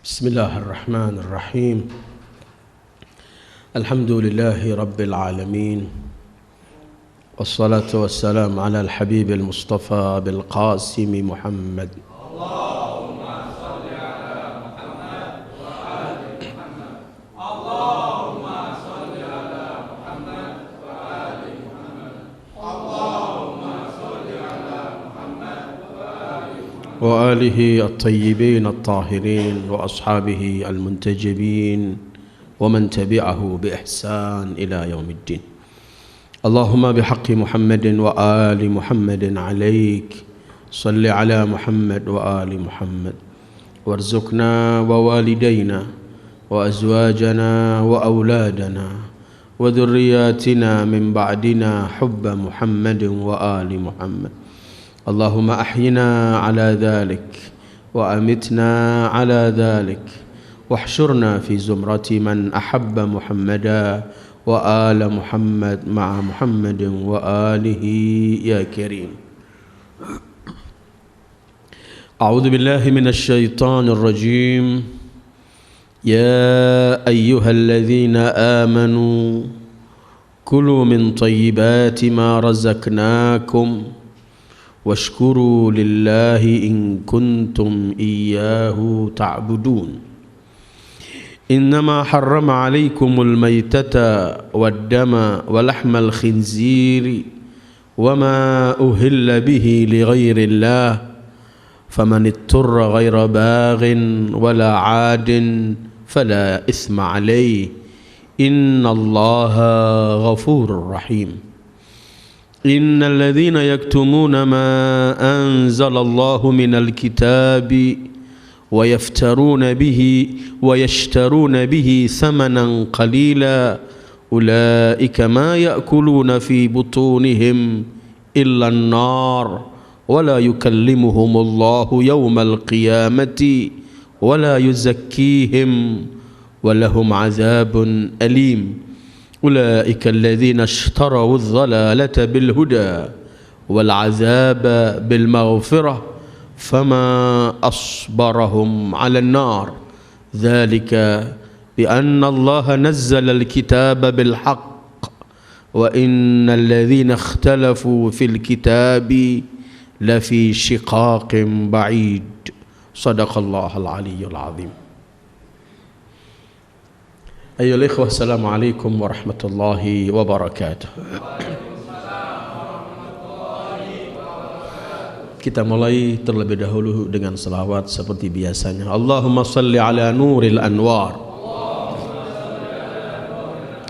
بسم الله الرحمن الرحيم الحمد لله رب العالمين والصلاة والسلام على الحبيب المصطفى بالقاسم محمد اللهم صل على محمد وآل محمد اللهم صل على محمد وآل محمد اللهم صل على محمد وآل محمد وآله الطيبين الطاهرين وأصحابه المنتجبين ومن تبعه بإحسان إلى يوم الدين اللهم بحق محمد وآل محمد عليك صل على محمد وآل محمد وارزقنا ووالدينا وأزواجنا وأولادنا وذرياتنا من بعدنا حب محمد وآل محمد اللهم أحينا على ذلك وأمتنا على ذلك واحشرنا في زمرة من أحب محمدا وآل محمد مع محمد وآله يا كريم أعوذ بالله من الشيطان الرجيم يا أيها الذين آمنوا كلوا من طيبات ما رزقناكم واشكروا لله إن كنتم إياه تعبدون إنما حرم عليكم الميتة والدم ولحم الخنزير وما أهل به لغير الله فمن اضطر غير باغ ولا عاد فلا إثم عليه إن الله غفور رحيم إن الذين يكتمون ما أنزل الله من الكتاب ويشترون به ثمنا قليلا أولئك ما يأكلون في بطونهم إلا النار ولا يكلمهم الله يوم القيامة ولا يزكيهم ولهم عذاب أليم أولئك الذين اشتروا الضلالة بالهدى والعذاب بالمغفرة فما أصبرهم على النار ذلك بأن الله نزل الكتاب بالحق وإن الذين اختلفوا في الكتاب لفي شقاق بعيد صدق الله العلي العظيم أيها الإخوة السلام عليكم ورحمة الله وبركاته. Kita mulai terlebih dahulu dengan selawat seperti biasanya. Allahumma salli ala nuril anwar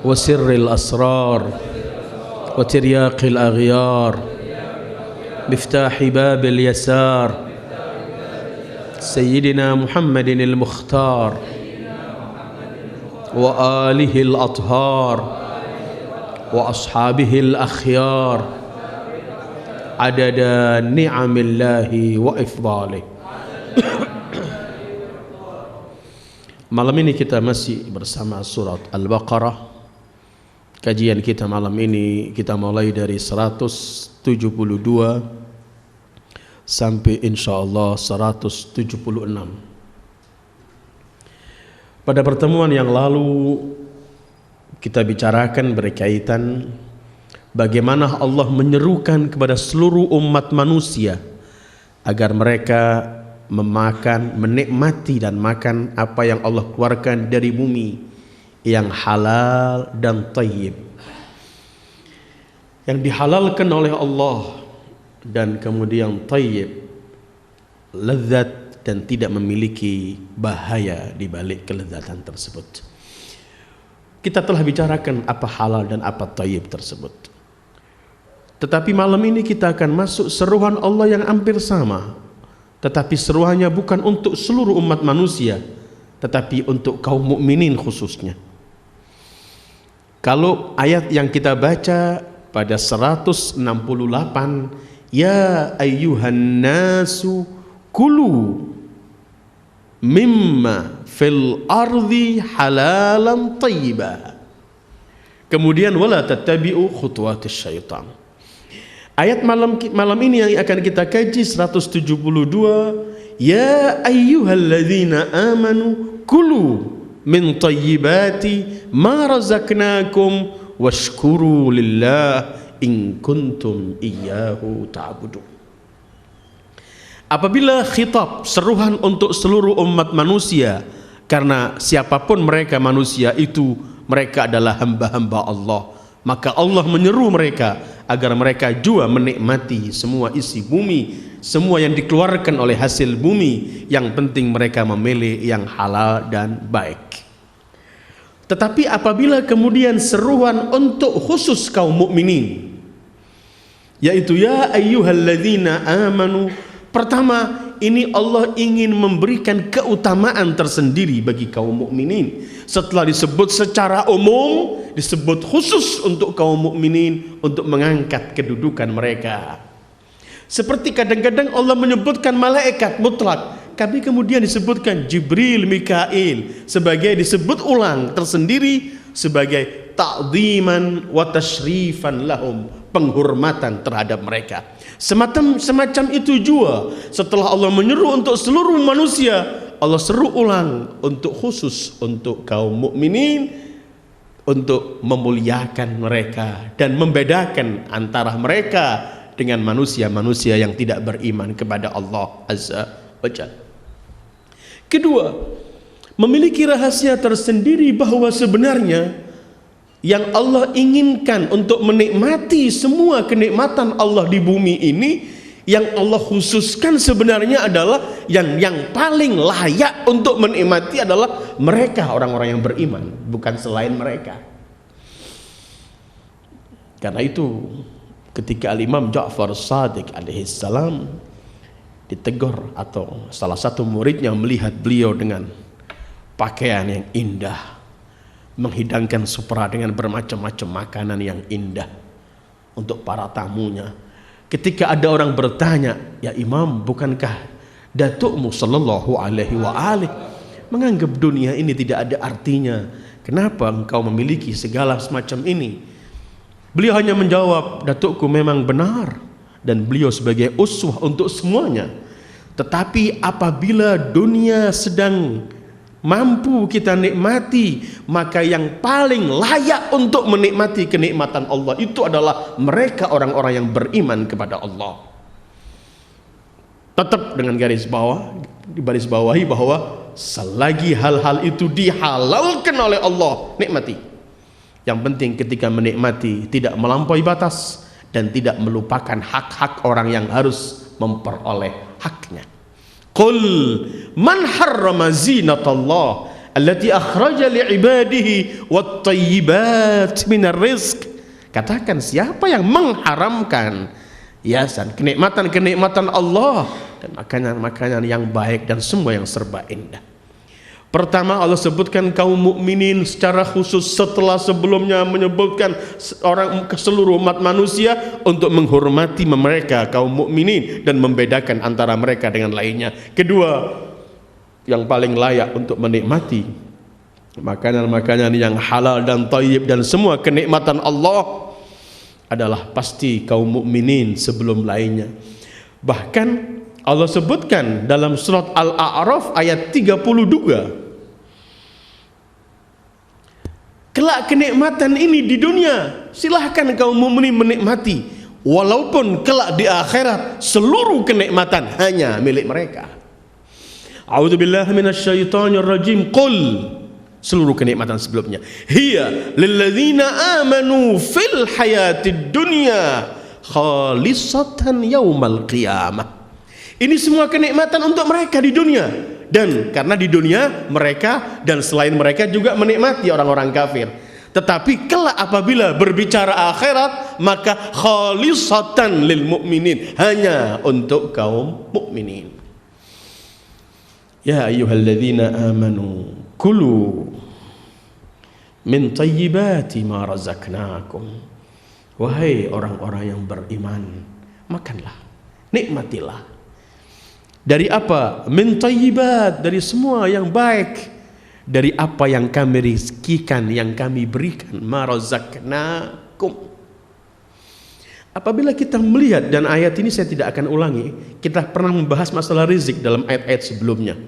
wa sirril asrar wa tiryaqil aghyar miftahi babil yasar Sayyidina Muhammadin al-Mukhtar wa alihi al-athhar wa ashabihi al-akhyar adada ni'amillahi wa ifdalih. Malam ini kita masih bersama surat Al-Baqarah. Kajian kita malam ini kita mulai dari 172 sampai insyaallah 176. Pada pertemuan yang lalu kita bicarakan berkaitan bagaimana Allah menyerukan kepada seluruh umat manusia agar mereka memakan, menikmati dan makan apa yang Allah keluarkan dari bumi yang halal dan thayyib, yang dihalalkan oleh Allah dan kemudian thayyib, lezat dan tidak memiliki bahaya di balik kelezatan tersebut. Kita telah bicarakan apa halal dan apa thayyib tersebut. Tetapi malam ini kita akan masuk seruan Allah yang hampir sama, tetapi seruannya bukan untuk seluruh umat manusia, tetapi untuk kaum mukminin khususnya. Kalau ayat yang kita baca pada 168, ya ayyuhan nasu kulu mimma fil ardi halalan thayyiba. Kemudian wala tattabi'u khutuwatis syaitan. Ayat malam ini yang akan kita kaji 172, ya ayyuhalladzina amanu kulu min thayyibati ma razaqnakum washkuru lillah in kuntum iyyahu ta'budun. Apabila khitab seruhan untuk seluruh umat manusia, karena siapapun mereka manusia itu, mereka adalah hamba-hamba Allah, maka Allah menyeru mereka agar mereka juga menikmati semua isi bumi, semua yang dikeluarkan oleh hasil bumi. Yang penting mereka memilih yang halal dan baik. Tetapi apabila kemudian seruan untuk khusus kaum mukminin, yaitu ya ayyuhalladzina amanu, pertama ini Allah ingin memberikan keutamaan tersendiri bagi kaum mukminin. Setelah disebut secara umum, disebut khusus untuk kaum mukminin untuk mengangkat kedudukan mereka. Seperti kadang-kadang Allah menyebutkan malaikat mutlak, tapi kemudian disebutkan Jibril, Mikail sebagai disebut ulang tersendiri sebagai ta'ziman wa tashrifan lahum, penghormatan terhadap mereka. Semacam itu juga setelah Allah menyeru untuk seluruh manusia, Allah seru ulang untuk khusus untuk kaum mukminin untuk memuliakan mereka dan membedakan antara mereka dengan manusia-manusia yang tidak beriman kepada Allah Azza wa Jalla. Kedua, memiliki rahasia tersendiri bahwa sebenarnya yang Allah inginkan untuk menikmati semua kenikmatan Allah di bumi ini, yang Allah khususkan sebenarnya adalah yang paling layak untuk menikmati adalah mereka, orang-orang yang beriman, bukan selain mereka. Karena itu ketika Al-Imam Ja'far Shadiq alaihi salam ditegur, atau salah satu muridnya melihat beliau dengan pakaian yang indah, menghidangkan supra dengan bermacam-macam makanan yang indah untuk para tamunya. Ketika ada orang bertanya, ya Imam, bukankah datukmu sallallahu alaihi wa alihi menganggap dunia ini tidak ada artinya? Kenapa engkau memiliki segala semacam ini? Beliau hanya menjawab, datukku memang benar dan beliau sebagai uswah untuk semuanya. Tetapi apabila dunia sedang mampu kita nikmati, maka yang paling layak untuk menikmati kenikmatan Allah itu adalah mereka, orang-orang yang beriman kepada Allah. Tetap dengan garis bawahi bahwa selagi hal-hal itu dihalalkan oleh Allah, nikmati. Yang penting ketika menikmati tidak melampaui batas dan tidak melupakan hak-hak orang yang harus memperoleh haknya. Qul man harrama zinatallah allati akhraja li'ibadihi wat-thayyibat minar rizq. Katakan, siapa yang mengharamkan hiasan kenikmatan-kenikmatan Allah dan makanan-makanan yang baik dan semua yang serba indah. Pertama Allah sebutkan kaum mukminin secara khusus setelah sebelumnya menyebutkan orang seluruh umat manusia untuk menghormati mereka kaum mukminin dan membedakan antara mereka dengan lainnya. Kedua, yang paling layak untuk menikmati makanan-makanan yang halal dan thayyib dan semua kenikmatan Allah adalah pasti kaum mukminin sebelum lainnya. Bahkan Allah sebutkan dalam surat Al-A'raf ayat 32, kelak kenikmatan ini di dunia silahkan kaum mukminin menikmati, walaupun kelak di akhirat seluruh kenikmatan hanya milik mereka. A'udzubillahi minasyaitonir rajim. Qul, seluruh kenikmatan sebelumnya, hiya lilladzina amanu fil hayatid dunya khalisatan yaumal qiyamah. Ini semua kenikmatan untuk mereka di dunia, dan karena di dunia mereka dan selain mereka juga menikmati orang-orang kafir. Tetapi kelak apabila berbicara akhirat, maka khalisatan lil mu'minin, hanya untuk kaum mukminin. Ya ayyuhalladzina amanu kulu min thayyibati ma razaqnakum. Wahai orang-orang yang beriman, makanlah, nikmatilah. Dari apa? Min thayyibat, dari semua yang baik, dari apa yang kami rizkikan, yang kami berikan. Ma razaqnakum. Apabila kita melihat, dan ayat ini saya tidak akan ulangi, kita pernah membahas masalah rizki dalam ayat-ayat sebelumnya.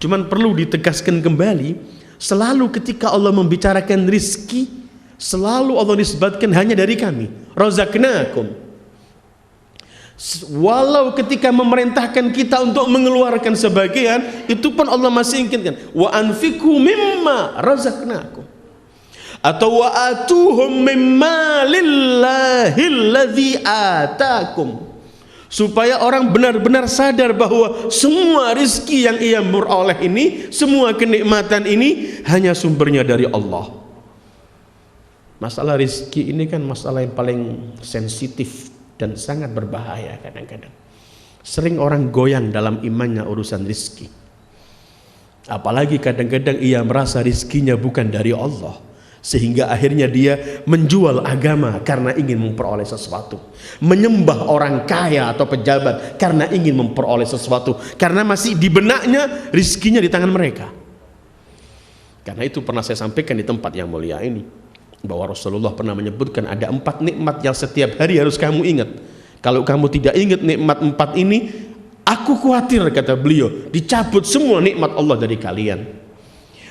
Cuman perlu ditegaskan kembali, selalu ketika Allah membicarakan rizki, selalu Allah nisbatkan hanya dari kami. Razaqnakum. Walau ketika memerintahkan kita untuk mengeluarkan sebagian, itu pun Allah masih inginkan. Wa anfiqu mimma razaqnakum. Atau wa atuhum mimma lillahi alladzi atakum, supaya orang benar-benar sadar bahwa semua rizki yang ia beroleh ini, semua kenikmatan ini hanya sumbernya dari Allah. Masalah rizki ini kan masalah yang paling sensitif dan sangat berbahaya. Kadang-kadang sering orang goyang dalam imannya urusan rizki, apalagi kadang-kadang ia merasa rizkinya bukan dari Allah, sehingga akhirnya dia menjual agama karena ingin memperoleh sesuatu, menyembah orang kaya atau pejabat karena ingin memperoleh sesuatu, karena masih di benaknya rizkinya di tangan mereka. Karena itu pernah saya sampaikan di tempat yang mulia ini, bahwa Rasulullah pernah menyebutkan ada 4 nikmat yang setiap hari harus kamu ingat. Kalau kamu tidak ingat nikmat 4 ini, aku khawatir, kata beliau, dicabut semua nikmat Allah dari kalian.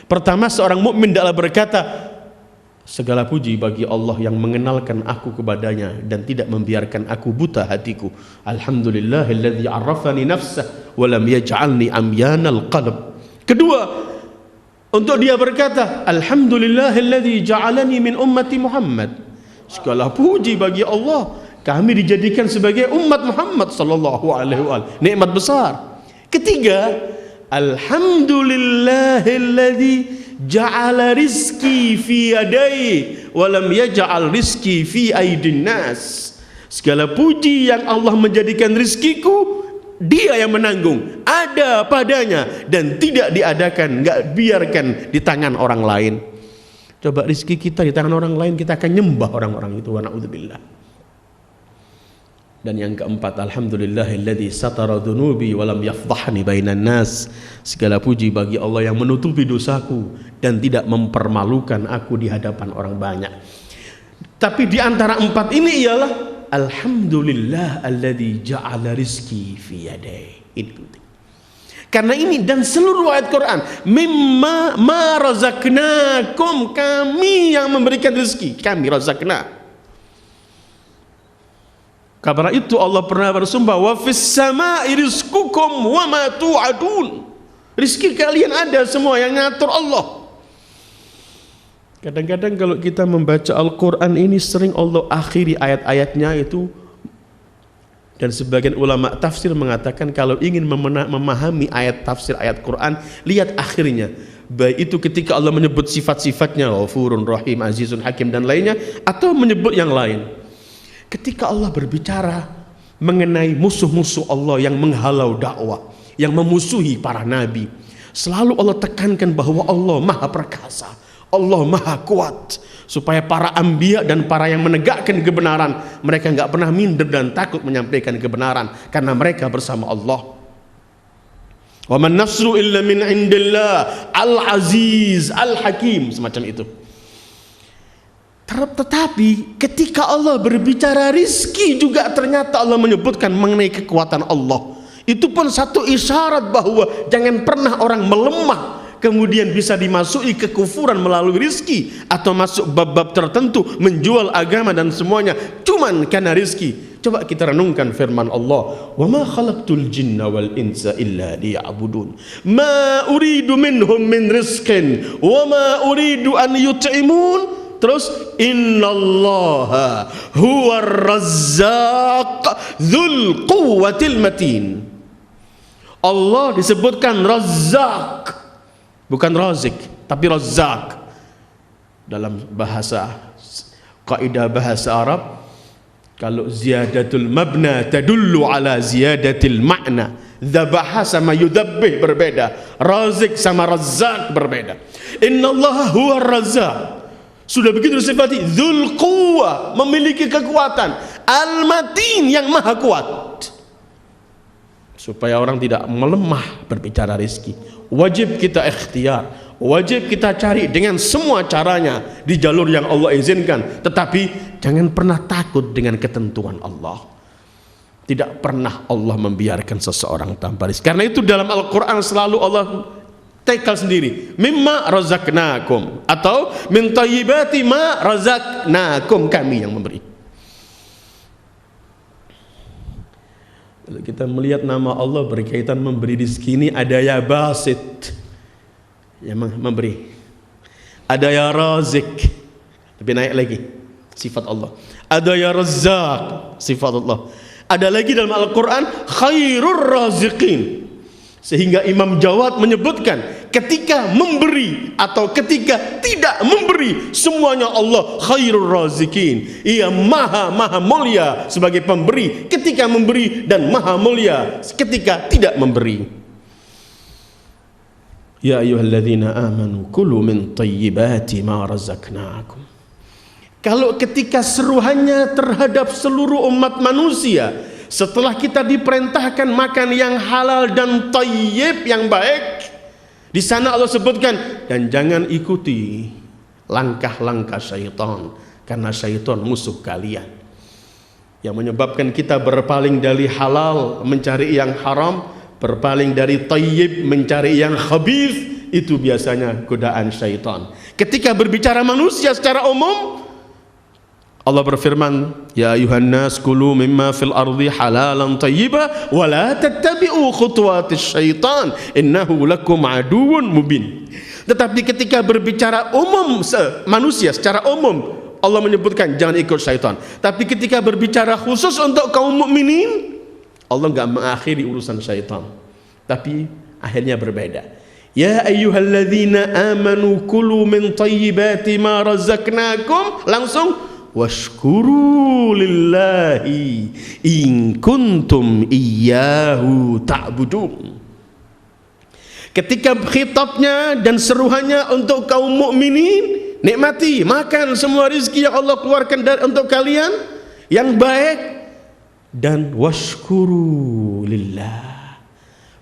Pertama, seorang mukmin adalah berkata, segala puji bagi Allah yang mengenalkan aku kepadanya dan tidak membiarkan aku buta hatiku. Alhamdulillahilladzi 'arrafani nafsah wa lam yaj'alni amyanal qalb. Kedua, untuk dia berkata, alhamdulillahilladzi ja'alani min ummati Muhammad. Segala puji bagi Allah, kami dijadikan sebagai umat Muhammad sallallahu alaihi wasallam. Nikmat besar. Ketiga, alhamdulillahilladzi ja'ala rizki fi yadai wa lam yaj'al rizki fi aidin nas. Segala puji yang Allah menjadikan rizkiku, dia yang menanggung, ada padanya dan tidak diadakan, enggak biarkan di tangan orang lain. Coba rizki kita di tangan orang lain, kita akan nyembah orang-orang itu, wa na'udzubillah. Dan yang keempat, alhamdulillahilladzi satara dhunubi wa lam yafdhahni bainan nas. Segala puji bagi Allah yang menutupi dosaku dan tidak mempermalukan aku di hadapan orang banyak. Tapi di antara 4 ini ialah alhamdulillah alladzi ja'ala rizki fi yadai. Ini penting. Karena ini dan seluruh ayat Quran, mimma ma razaqnakum, kami yang memberikan rezeki, kami razaqna. Karena itu Allah pernah bersumpah, wa fis sama'i rizqukum wa ma tu'adun. Rizki kalian ada semua, yang ngatur Allah. Kadang-kadang kalau kita membaca Al-Quran ini, sering Allah akhiri ayat-ayatnya itu, dan sebagian ulama tafsir mengatakan kalau ingin memahami ayat tafsir ayat Quran, lihat akhirnya. Baik itu ketika Allah menyebut sifat-sifatnya, Ghafurun Rahim, Azizun Hakim dan lainnya, atau menyebut yang lain. Ketika Allah berbicara mengenai musuh-musuh Allah yang menghalau dakwah, yang memusuhi para nabi, selalu Allah tekankan bahwa Allah maha perkasa, Allah maha kuat, supaya para anbiya dan para yang menegakkan kebenaran, mereka enggak pernah minder dan takut menyampaikan kebenaran, karena mereka bersama Allah. Wa man nasru illa min indillah al-aziz al-hakim, semacam itu. Tetapi ketika Allah berbicara rizki juga ternyata Allah menyebutkan mengenai kekuatan Allah. Itu pun satu isyarat bahwa jangan pernah orang melemah kemudian bisa dimasuki kekufuran melalui rizki, atau masuk bab-bab tertentu menjual agama dan semuanya cuman karena rizki. Coba kita renungkan firman Allah, wa ma khalaqtul jinna wal insa illa liya'budun ma uridu minhum min rizqin wa ma uridu an yut'imun. Terus innallaha huwar razzaq dzul quwwatil matin. Allah disebutkan Razzaq, bukan Razik, tapi Razzaq. Dalam bahasa kaidah bahasa Arab, kalau ziyadatul mabna tadullu ala ziyadatil ma'na. Dzabaha sama yudabbih berbeda, Razik sama Razzaq berbeda. Innallaha huwar razzaq, sudah begitu disifati dzul quwwah, memiliki kekuatan, al-matin, yang maha kuat. Supaya orang tidak melemah berbicara rezeki, wajib kita ikhtiar, wajib kita cari dengan semua caranya di jalur yang Allah izinkan, tetapi jangan pernah takut dengan ketentuan Allah. Tidak pernah Allah membiarkan seseorang tanpa rizki. Karena itu dalam Al-Quran selalu Allah tackle sendiri, mimma razaqnakum, atau min thayyibati ma razaqnakum, kami yang memberi. Kalau kita melihat nama Allah berkaitan memberi rezeki ini, ada ya basit yang memberi, ada ya razik, lebih naik lagi sifat Allah, ada ya razzaq sifat Allah, ada lagi dalam Al-Quran khairur raziqin. Sehingga Imam Jawad menyebutkan ketika memberi atau ketika tidak memberi, semuanya Allah khairur razikin. Ia maha mulia sebagai pemberi ketika memberi, dan maha mulia ketika tidak memberi. Ya ayyuhalladzina amanu kulu min thayyibati ma razaqnakum. Kalau ketika seruhannya terhadap seluruh umat manusia, setelah kita diperintahkan makan yang halal dan thayyib, yang baik, di sana Allah sebutkan, dan jangan ikuti langkah-langkah syaitan, karena syaitan musuh kalian, yang menyebabkan kita berpaling dari halal mencari yang haram, berpaling dari thayyib mencari yang khabith. Itu biasanya godaan syaitan. Ketika berbicara manusia secara umum, Allah berfirman, ya ayuhan nas kulu mimma fil ardi halalan tayyiba wa la tattabi'u khutuwatis syaitan innahu lakum aduwwun mubin. Tetapi ketika berbicara umum manusia secara umum, Allah menyebutkan jangan ikut syaitan. Tapi ketika berbicara khusus untuk kaum mukminin, Allah enggak mengakhiri urusan syaitan, tapi akhirnya berbeda. Ya ayyuhalladzina amanu kulu min thayyibati ma razaqnakum, langsung washkuru lillahi in kuntum iyyahu ta'budun. Ketika khitabnya dan seruhannya untuk kaum mukminin, nikmati, makan semua rezeki yang Allah keluarkan untuk kalian yang baik, dan washkuru lillah,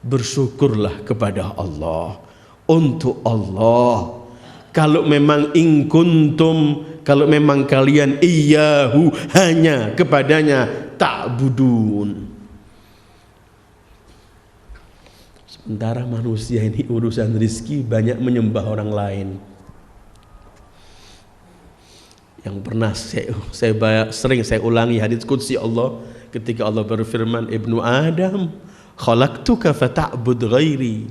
bersyukurlah kepada Allah, untuk Allah. Kalau memang in kuntum, kalau memang kalian iyyahu, hanya kepadanya, ta'budun. Sementara manusia ini urusan rizki banyak menyembah orang lain. Yang pernah sering saya ulangi hadits qudsi Allah, ketika Allah berfirman, Ibnu Adam khalaqtuka fata'bud ghairi,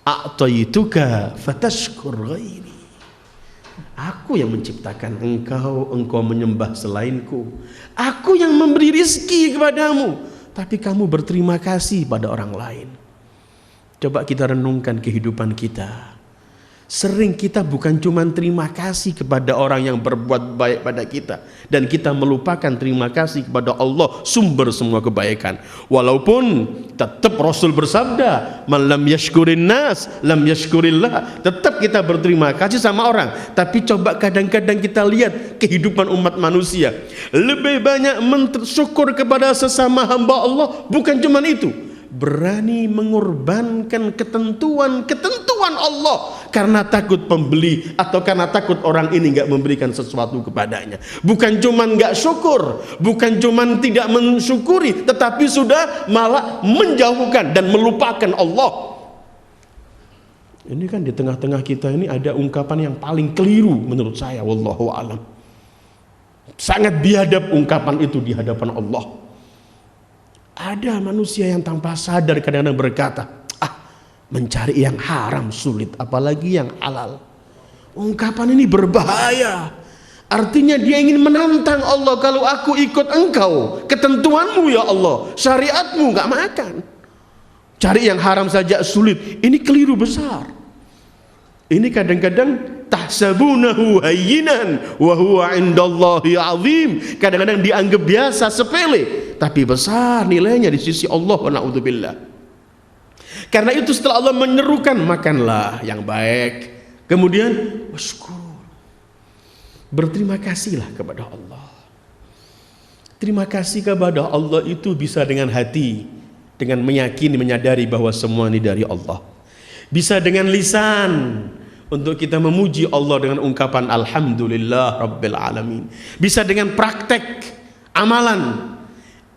a'taituka fatashkur ghairi. Aku yang menciptakan engkau, engkau menyembah selainku. Aku yang memberi rizki kepadamu, tapi kamu berterima kasih pada orang lain. Coba kita renungkan kehidupan kita. Sering kita bukan cuma terima kasih kepada orang yang berbuat baik pada kita, dan kita melupakan terima kasih kepada Allah, sumber semua kebaikan. Walaupun tetap Rasul bersabda, man lam yashkurin nas lam yashkurillah, tetap kita berterima kasih sama orang. Tapi coba kadang-kadang kita lihat kehidupan umat manusia, lebih banyak bersyukur kepada sesama hamba Allah. Bukan cuma itu, berani mengorbankan ketentuan Allah karena takut pembeli, atau karena takut orang ini nggak memberikan sesuatu kepadanya. Bukan cuman nggak syukur, bukan cuman tidak mensyukuri, tetapi sudah malah menjauhkan dan melupakan Allah. Ini kan di tengah-tengah kita ini ada ungkapan yang paling keliru menurut saya, wallahu alam. Sangat biadab ungkapan itu di hadapan Allah. Ada manusia yang tanpa sadar kadang-kadang berkata, mencari yang haram sulit, apalagi yang halal. Ungkapan ini berbahaya. Artinya dia ingin menantang Allah, kalau aku ikut engkau, ketentuanmu ya Allah, syariatmu, gak makan. Cari yang haram saja sulit. Ini keliru besar. Ini kadang-kadang tahsabunahu hayyinan wa huwa indallahi azim. Kadang-kadang dianggap biasa, sepele, tapi besar nilainya di sisi Allah, wa na'udzubillah. Karena itu setelah Allah menyerukan makanlah yang baik, kemudian washkur, berterima kasihlah kepada Allah. Terima kasih kepada Allah itu bisa dengan hati, dengan meyakini, menyadari bahwa semua ini dari Allah. Bisa dengan lisan, untuk kita memuji Allah dengan ungkapan Alhamdulillah Rabbil Alamin. Bisa dengan praktek amalan.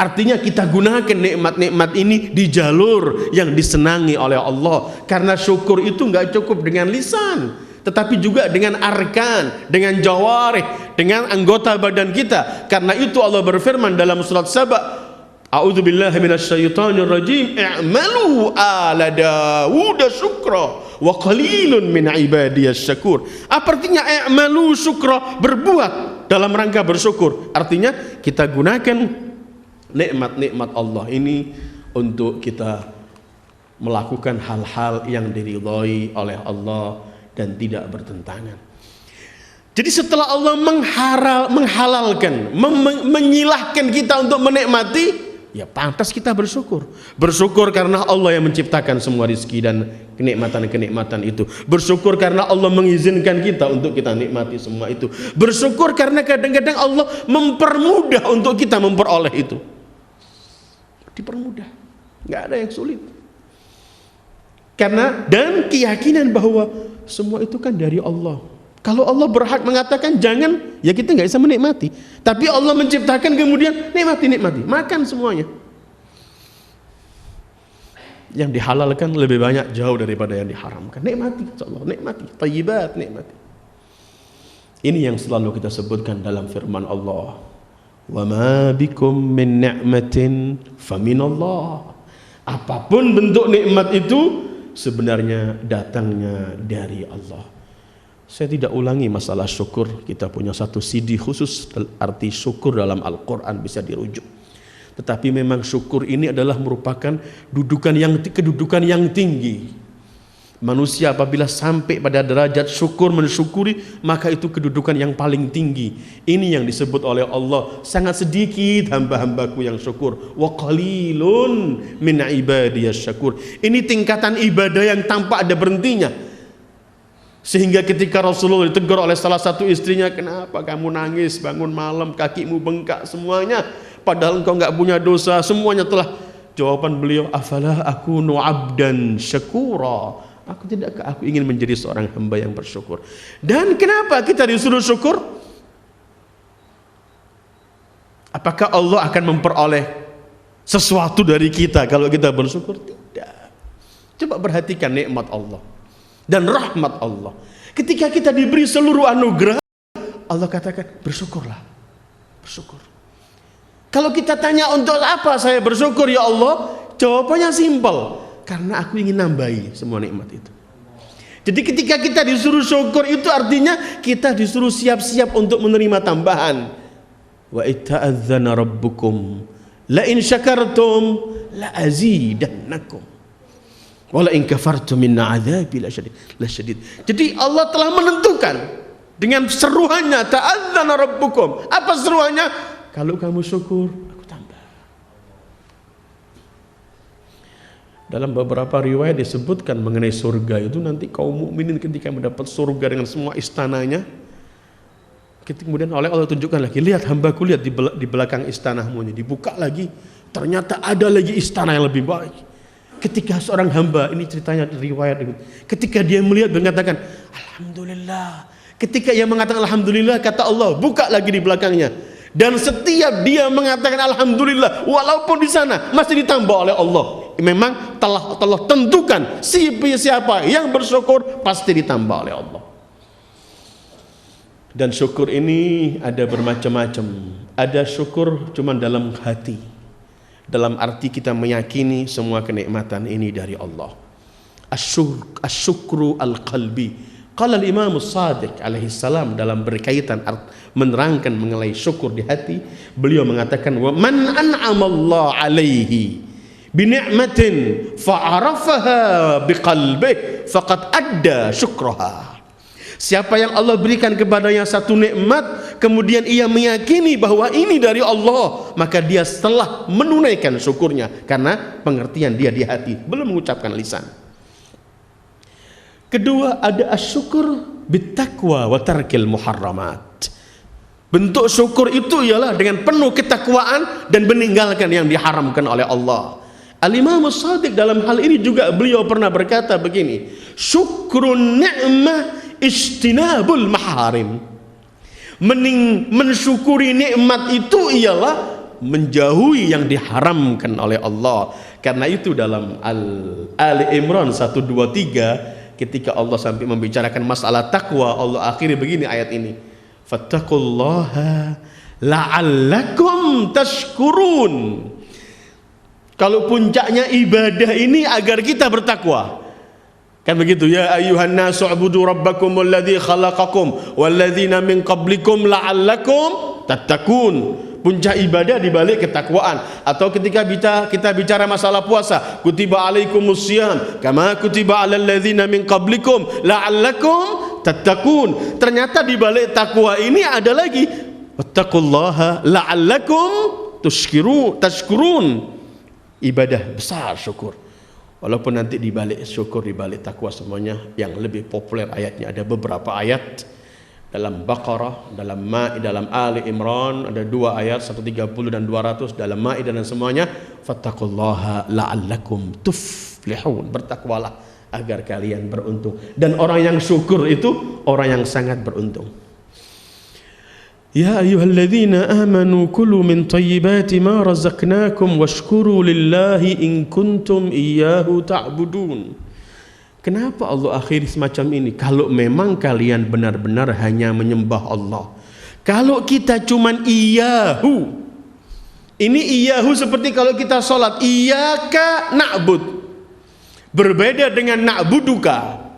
Artinya kita gunakan nikmat-nikmat ini di jalur yang disenangi oleh Allah. Karena syukur itu nggak cukup dengan lisan, tetapi juga dengan arkan, dengan jawarih, dengan anggota badan kita. Karena itu Allah berfirman dalam surat Saba, A'udzubillahi minasyaitonirrajim, i'malu ala Dawud syukra wa qalilun min ibadiyas syakur. Apa artinya i'malu syukra? Berbuat dalam rangka bersyukur. Artinya kita gunakan nikmat-nikmat Allah ini untuk kita melakukan hal-hal yang diridhai oleh Allah dan tidak bertentangan. Jadi setelah Allah menghalalkan, menyilahkan kita untuk menikmati, ya pantas kita bersyukur. Bersyukur karena Allah yang menciptakan semua rizki dan kenikmatan-kenikmatan itu. Bersyukur karena Allah mengizinkan kita untuk kita nikmati semua itu. Bersyukur karena kadang-kadang Allah mempermudah untuk kita memperoleh itu. Dipermudah, nggak ada yang sulit. Karena dan keyakinan bahwa semua itu kan dari Allah. Kalau Allah berhak mengatakan jangan, ya kita nggak bisa menikmati. Tapi Allah menciptakan kemudian nikmati, makan semuanya. Yang dihalalkan lebih banyak jauh daripada yang diharamkan. Nikmati, insyaallah, nikmati, thayyibat, nikmati. Ini yang selalu kita sebutkan dalam firman Allah. Wa ma bikum min ni'matin faminallah. Apapun bentuk nikmat itu sebenarnya datangnya dari Allah. Saya tidak ulangi masalah syukur. Kita punya satu CD khusus arti syukur dalam Al-Quran, bisa dirujuk. Tetapi memang syukur ini adalah merupakan kedudukan yang tinggi. Manusia apabila sampai pada derajat syukur, mensyukuri, maka itu kedudukan yang paling tinggi. Ini yang disebut oleh Allah, sangat sedikit hamba-hambaku yang syukur. Wa qalilun min ibadiyas syakur. Ini tingkatan ibadah yang tanpa ada berhentinya. Sehingga ketika Rasulullah ditegur oleh salah satu istrinya, kenapa kamu nangis bangun malam, kakimu bengkak semuanya, padahal engkau enggak punya dosa, semuanya telah. Jawaban beliau, afala akunu abdan syakura. Aku ingin menjadi seorang hamba yang bersyukur. Dan kenapa kita disuruh syukur? Apakah Allah akan memperoleh sesuatu dari kita kalau kita bersyukur? Tidak. Coba perhatikan nikmat Allah dan rahmat Allah. Ketika kita diberi seluruh anugerah, Allah katakan bersyukurlah, bersyukur. Kalau kita tanya untuk apa saya bersyukur ya Allah, jawabannya simpel, karena aku ingin nambahi semua nikmat itu. Jadi ketika kita disuruh syukur itu artinya kita disuruh siap-siap untuk menerima tambahan. Wa ita'adzana rabbukum la in syakartum la azidannakum. Wala in kafartum minna adzabi lasyadid. Jadi Allah telah menentukan dengan seruannya, ta'adzana rabbukum. Apa seruannya? Kalau kamu syukur, aku tambah. Dalam beberapa riwayat disebutkan mengenai surga itu, nanti kaum mukminin ketika mendapat surga dengan semua istananya, kemudian oleh Allah tunjukkan lagi, lihat hambaku, lihat di belakang istanamu ini, dibuka lagi, ternyata ada lagi istana yang lebih baik. Ketika seorang hamba, ini ceritanya riwayat, ketika dia melihat mengatakan alhamdulillah, ketika ia mengatakan alhamdulillah, kata Allah buka lagi di belakangnya, dan setiap dia mengatakan alhamdulillah walaupun di sana masih ditambah oleh Allah. Memang telah tentukan siapa yang bersyukur pasti ditambah oleh Allah. Dan syukur ini ada bermacam-macam. Ada syukur cuma dalam hati, dalam arti kita meyakini semua kenikmatan ini dari Allah. Asyukru al-qalbi. Qala al-Imam Shadiq alaihi salam dalam berkaitan menerangkan mengenai syukur di hati, beliau mengatakan, wa man an'ama Allah alaihi bi ni'matin fa'arafaha biqalbihi faqad adda syukraha. Siapa yang Allah berikan kepadanya satu nikmat, kemudian ia meyakini bahwa ini dari Allah, maka dia telah menunaikan syukurnya, karena pengertian dia di hati, belum mengucapkan lisan. Kedua, ada asyukur bittaqwa wa tarkil muharramat. Bentuk syukur itu ialah dengan penuh ketakwaan dan meninggalkan yang diharamkan oleh Allah. Al-Imam Shadiq dalam hal ini juga beliau pernah berkata begini, syukrun ni'mah istinabul maharim. Mensyukuri nikmat itu ialah menjauhi yang diharamkan oleh Allah. Karena itu dalam Ali Imran 123 ketika Allah sampai membicarakan masalah takwa, Allah akhiri begini ayat ini. Fattaqullaha la'allakum tashkurun. Kalau puncaknya ibadah ini agar kita bertakwa. Kan begitu, ya ayyuhan nasu ubudu rabbakumul ladzi khalaqakum walladzina min qablikum la'allakum tattaqun. Puncak ibadah dibalik ketakwaan. Atau ketika kita bicara masalah puasa, kutiba alaikumusiyam kama kutiba alal ladzina min qablikum la'allakum tattaqun. Ternyata dibalik takwa ini ada lagi wattaqullaha la'allakum tashkurun. Ibadah besar syukur. Walaupun nanti dibalik syukur, dibalik takwa semuanya yang lebih populer ayatnya ada beberapa ayat dalam Baqarah, dalam Ali Imran ada 2 ayat 130 dan 200, dalam Maidah dan semuanya fattaqullaha la'allakum tuflihun. Bertakwalah agar kalian beruntung. Dan orang yang syukur itu orang yang sangat beruntung. Ya ayyuhalladzina amanu kulu min thayyibati ma razaqnakum washkuru lillahi in kuntum iyyahu ta'budun. Kenapa Allah akhiri semacam ini? Kalau memang kalian benar-benar hanya menyembah Allah. Kalau kita cuman iyyahu. Ini iyyahu seperti kalau kita sholat iyyaka na'bud. Berbeda dengan na'buduka.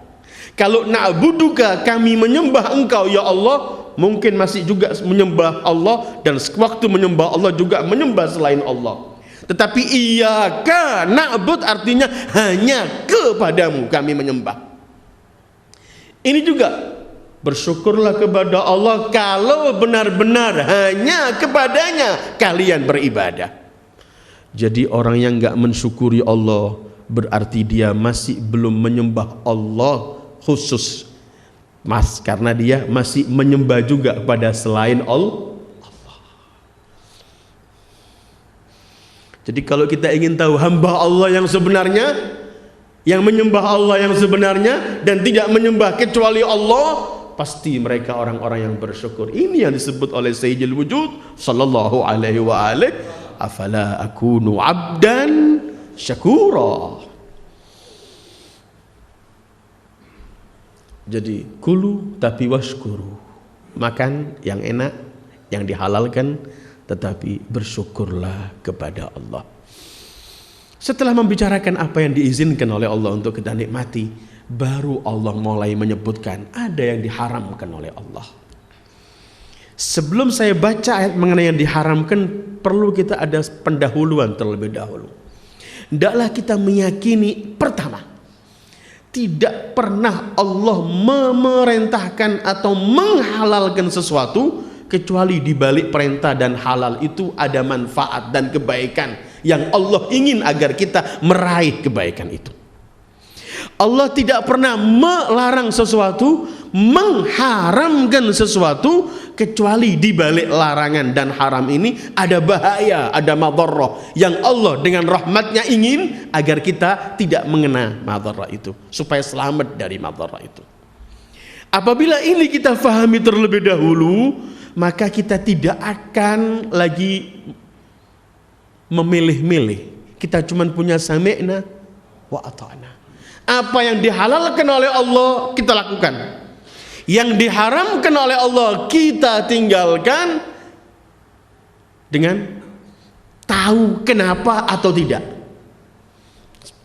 Kalau na'buduka kami menyembah engkau ya Allah, mungkin masih juga menyembah Allah, dan waktu menyembah Allah juga menyembah selain Allah. Tetapi iyyaka na'bud artinya hanya kepadamu kami menyembah. Ini juga bersyukurlah kepada Allah kalau benar-benar hanya kepadanya kalian beribadah. Jadi orang yang enggak mensyukuri Allah berarti dia masih belum menyembah Allah khusus. Karena dia masih menyembah juga pada selain Allah. Jadi kalau kita ingin tahu hamba Allah yang sebenarnya, yang menyembah Allah yang sebenarnya dan tidak menyembah kecuali Allah, pasti mereka orang-orang yang bersyukur. Ini yang disebut oleh Sayyidul Wujud sallallahu alaihi wa alihi, afala akunu abdan syakura. Jadi kulu tapi washkuru, makan yang enak, yang dihalalkan, tetapi bersyukurlah kepada Allah. Setelah membicarakan apa yang diizinkan oleh Allah untuk kita nikmati, baru Allah mulai menyebutkan ada yang diharamkan oleh Allah. Sebelum saya baca ayat mengenai yang diharamkan, perlu kita ada pendahuluan terlebih dahulu. Hendaklah kita meyakini pertama, tidak pernah Allah memerintahkan atau menghalalkan sesuatu kecuali di balik perintah dan halal itu ada manfaat dan kebaikan yang Allah ingin agar kita meraih kebaikan itu. Allah tidak pernah melarang sesuatu, mengharamkan sesuatu kecuali di balik larangan dan haram ini ada bahaya, ada madharrah yang Allah dengan rahmatnya ingin agar kita tidak mengena madharrah itu, supaya selamat dari madharrah itu. Apabila ini kita fahami terlebih dahulu, maka kita tidak akan lagi memilih-milih. Kita cuma punya sami'na wa ata'na. Apa yang dihalalkan oleh Allah kita lakukan, yang diharamkan oleh Allah kita tinggalkan dengan tahu kenapa atau tidak.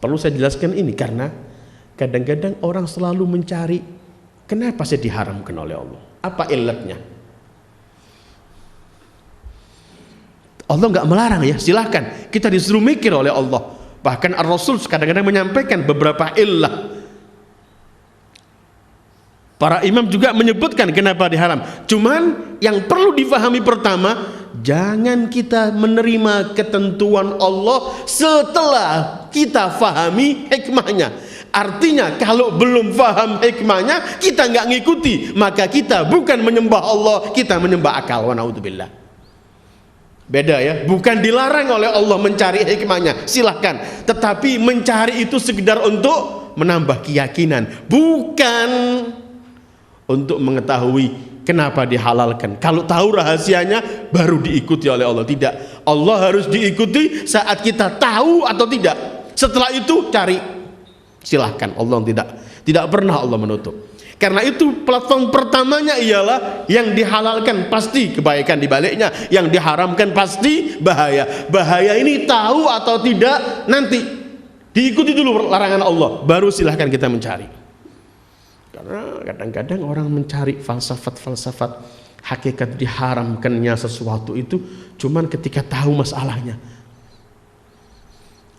Perlu saya jelaskan ini karena kadang-kadang orang selalu mencari kenapa saya diharamkan oleh Allah, apa illatnya. Allah nggak melarang ya, silahkan, kita disuruh mikir oleh Allah. Bahkan Ar-Rasul kadang-kadang menyampaikan beberapa illah. Para imam juga menyebutkan kenapa diharam. Cuman yang perlu difahami pertama, jangan kita menerima ketentuan Allah setelah kita fahami hikmahnya. Artinya kalau belum faham hikmahnya, kita nggak ngikuti, maka kita bukan menyembah Allah, kita menyembah akal. Wa naudzubillah. Beda ya, bukan dilarang oleh Allah mencari hikmahnya, silahkan. Tetapi mencari itu sekedar untuk menambah keyakinan, bukan untuk mengetahui kenapa dihalalkan. Kalau tahu rahasianya baru diikuti oleh Allah. Tidak, Allah harus diikuti saat kita tahu atau tidak. Setelah itu cari, silahkan. Allah tidak pernah Allah menutup. Karena itu platform pertamanya ialah yang dihalalkan pasti kebaikan di baliknya, yang diharamkan pasti bahaya. Bahaya ini tahu atau tidak, nanti diikuti dulu larangan Allah, baru silahkan kita mencari. Karena kadang-kadang orang mencari falsafat hakikat diharamkannya sesuatu itu cuman ketika tahu masalahnya.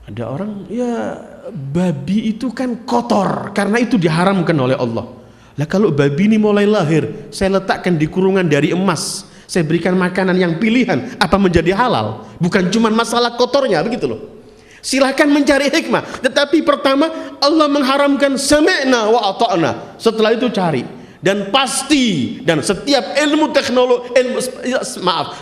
Ada orang, ya babi itu kan kotor karena itu diharamkan oleh Allah. Lah kalau babi ini mulai lahir, saya letakkan di kurungan dari emas, saya berikan makanan yang pilihan, apa menjadi halal? Bukan cuma masalah kotornya, begitu loh. Silahkan mencari hikmah. Tetapi pertama Allah mengharamkan sami'na wa ata'na. Setelah itu cari. Dan pasti, dan setiap ilmu teknologi,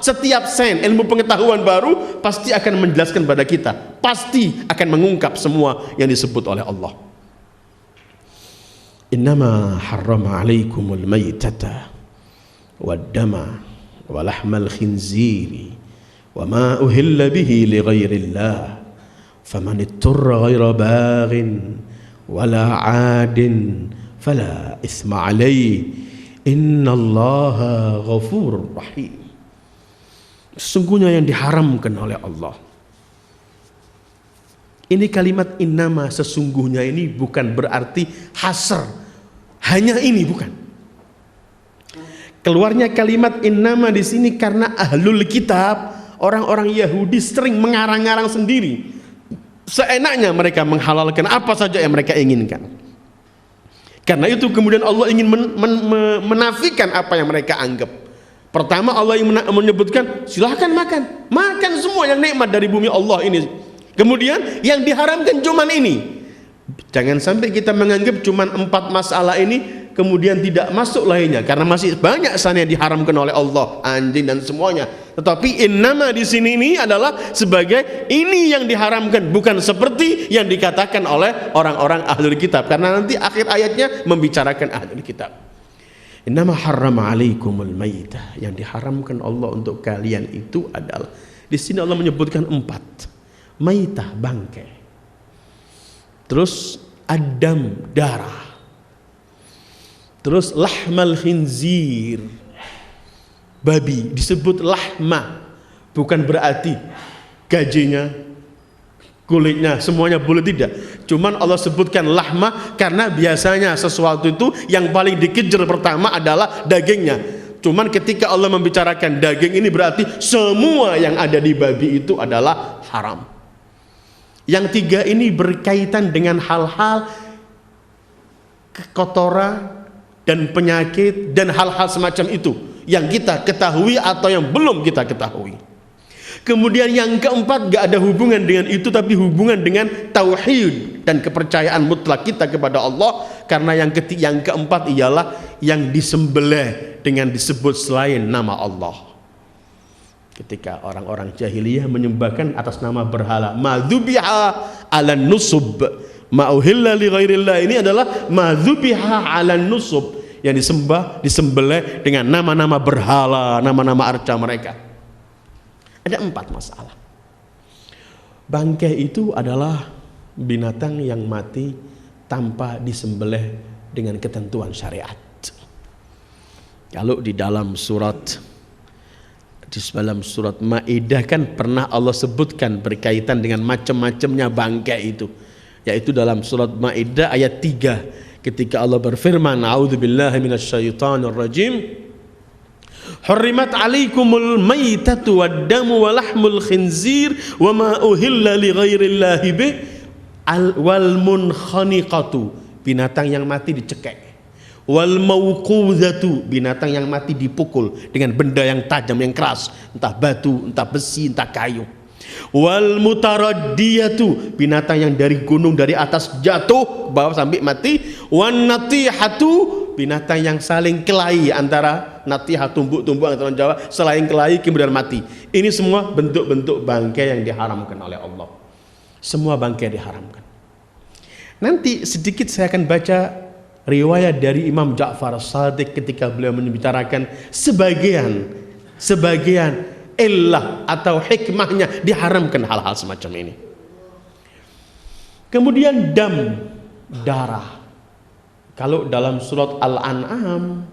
setiap sains, ilmu pengetahuan baru pasti akan menjelaskan pada kita, pasti akan mengungkap semua yang disebut oleh Allah. Innama harrama alaikumul maytata waddama wa lahmal khinziri wa ma uhilla bihi li ghairillah faman itturra ghaira baghin wala 'adin fala itsma alaihi innallaha ghafurur rahim. Sesungguhnya yang diharamkan oleh Allah. Ini kalimat innama, sesungguhnya, ini bukan berarti hasr, hanya ini, bukan. Keluarnya kalimat innama di sini karena ahlul kitab, orang-orang Yahudi sering mengarang-arang sendiri. Seenaknya mereka menghalalkan apa saja yang mereka inginkan. Karena itu kemudian Allah ingin menafikan apa yang mereka anggap. Pertama Allah ingin menyebutkan silahkan makan semua yang nikmat dari bumi Allah ini. Kemudian yang diharamkan cuman ini. Jangan sampai kita menganggap cuman 4 masalah ini kemudian tidak masuk lainnya, karena masih banyak sana yang diharamkan oleh Allah, anjing dan semuanya. Tetapi innama di sini ini adalah sebagai ini yang diharamkan, bukan seperti yang dikatakan oleh orang-orang ahlul kitab, karena nanti akhir ayatnya membicarakan ahlul kitab. Innama harrama alaikumul maitah, yang diharamkan Allah untuk kalian itu adalah, di sini Allah menyebutkan 4. Maitah, bangkai. Terus adam, darah. Terus lahmal khinzir, babi, disebut lahma, bukan berarti gajinya, kulitnya, semuanya boleh, tidak. Cuman Allah sebutkan lahma karena biasanya sesuatu itu yang paling dikejar pertama adalah dagingnya. Cuman ketika Allah membicarakan daging ini berarti semua yang ada di babi itu adalah haram. Yang 3 ini berkaitan dengan hal-hal kotoran dan penyakit dan hal-hal semacam itu yang kita ketahui atau yang belum kita ketahui. Kemudian yang keempat gak ada hubungan dengan itu, tapi hubungan dengan tauhid dan kepercayaan mutlak kita kepada Allah. Karena yang keempat ialah yang disembelih dengan disebut selain nama Allah. Ketika orang-orang jahiliyah menyembahkan atas nama berhala, madzubiha ala nusub, ma uhilla li ghairillah, ini adalah madzubiha ala nusub, yang disembelih dengan nama-nama berhala, nama-nama arca mereka. Ada 4 masalah. Bangkai itu adalah binatang yang mati tanpa disembelih dengan ketentuan syariat. Kalau di dalam surat Maidah kan pernah Allah sebutkan berkaitan dengan macam-macamnya bangkai itu, yaitu dalam surat Maidah ayat 3 ketika Allah berfirman, a'udzubillahi minasyaitonir rajim, hurrimat alaikumul maitatu waddamu wa lahmul khinzir wa ma uhilla li ghairillahi bih wal munkhaniqatu, binatang yang mati dicekek, wal mauqudhatu, binatang yang mati dipukul dengan benda yang tajam, yang keras, entah batu, entah besi, entah kayu, wal mutaraddiyatu, binatang yang dari gunung dari atas jatuh ke bawah sampai mati, wan natihatu, binatang yang saling kelahi, antara natihah, tumbuk-tumbuk antara Jawa, saling kelahi kemudian mati. Ini semua bentuk-bentuk bangkai yang diharamkan oleh Allah. Semua bangkai diharamkan. Nanti sedikit saya akan baca riwayat dari Imam Ja'far Shadiq ketika beliau membicarakan sebagian illah atau hikmahnya diharamkan hal-hal semacam ini. Kemudian darah. Kalau dalam surat Al-An'am